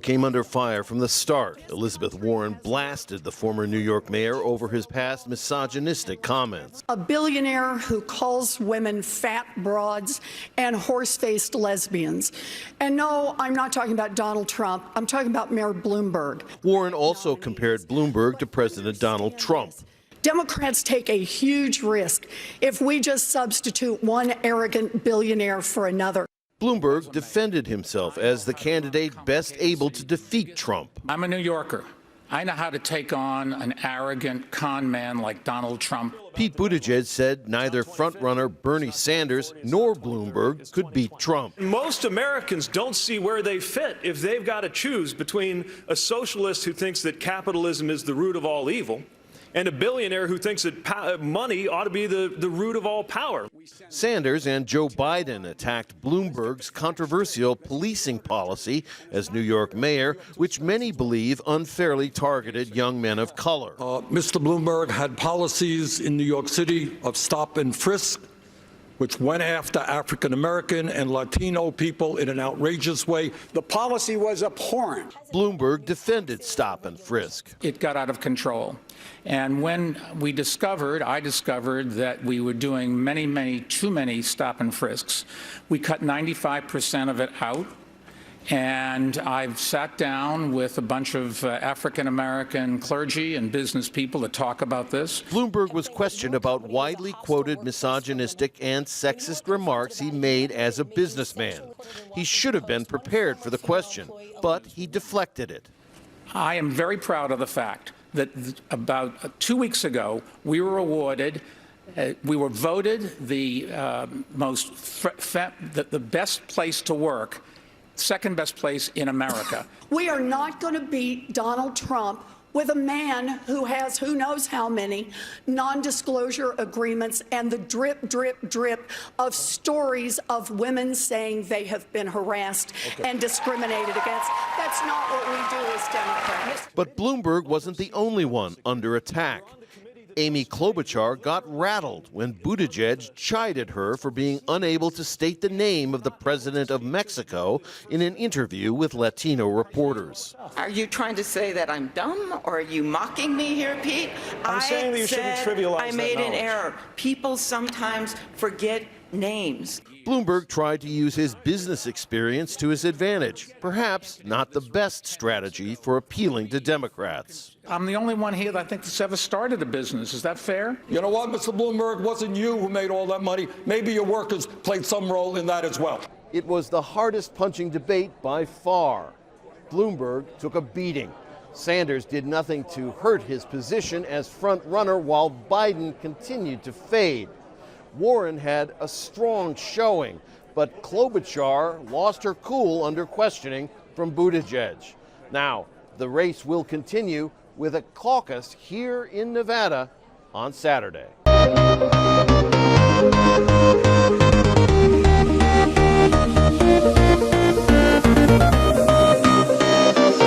came under fire from the start. Elizabeth Warren blasted the former New York mayor over his past misogynistic comments. A billionaire who calls women fat broads and horse-faced lesbians. And no, I'm not talking about Donald Trump. I'm talking about Mayor Bloomberg. Warren also compared Bloomberg to President Donald Trump. Democrats take a huge risk if we just substitute one arrogant billionaire for another. Bloomberg defended himself as the candidate best able to defeat Trump. I'm a New Yorker. I know how to take on an arrogant con man like Donald Trump. Pete Buttigieg said neither frontrunner Bernie Sanders nor Bloomberg could beat Trump. Most Americans don't see where they fit if they've got to choose between a socialist who thinks that capitalism is the root of all evil and a billionaire who thinks that money ought to be the root of all power. Sanders and Joe Biden attacked Bloomberg's controversial policing policy as New York mayor, which many believe unfairly targeted young men of color. Mr. Bloomberg had policies in New York City of stop and frisk, which went after African-American and Latino people in an outrageous way. The policy was abhorrent. Bloomberg defended stop and frisk. It got out of control. And when I discovered that we were doing too many stop and frisks, we cut 95% of it out. And I've sat down with a bunch of African-American clergy and business people to talk about this. Bloomberg was questioned about widely quoted misogynistic and sexist remarks he made as a businessman. He should have been prepared for the question, but he deflected it. I am very proud of the fact that about 2 weeks ago, we were awarded we were voted the the best place to work, second best place in America. We are not going to beat Donald Trump with a man who has who knows how many non-disclosure agreements and the drip, drip, drip of stories of women saying they have been harassed and discriminated against. That's not what we do as Democrats. But Bloomberg wasn't the only one under attack. Amy Klobuchar got rattled when Buttigieg chided her for being unable to state the name of the president of Mexico in an interview with Latino reporters. Are you trying to say that I'm dumb, or are you mocking me here, Pete? I'm saying that you shouldn't trivialize I made that an error. People sometimes forget names. Bloomberg tried to use his business experience to his advantage, perhaps not the best strategy for appealing to Democrats. I'm the only one here that I think that's ever started a business. Is that fair? You know what, Mr. Bloomberg, wasn't you who made all that money. Maybe your workers played some role in that as well. It was the hardest punching debate by far. Bloomberg took a beating. Sanders did nothing to hurt his position as front runner while Biden continued to fade. Warren had a strong showing, but Klobuchar lost her cool under questioning from Buttigieg. Now, the race will continue with a caucus here in Nevada on Saturday.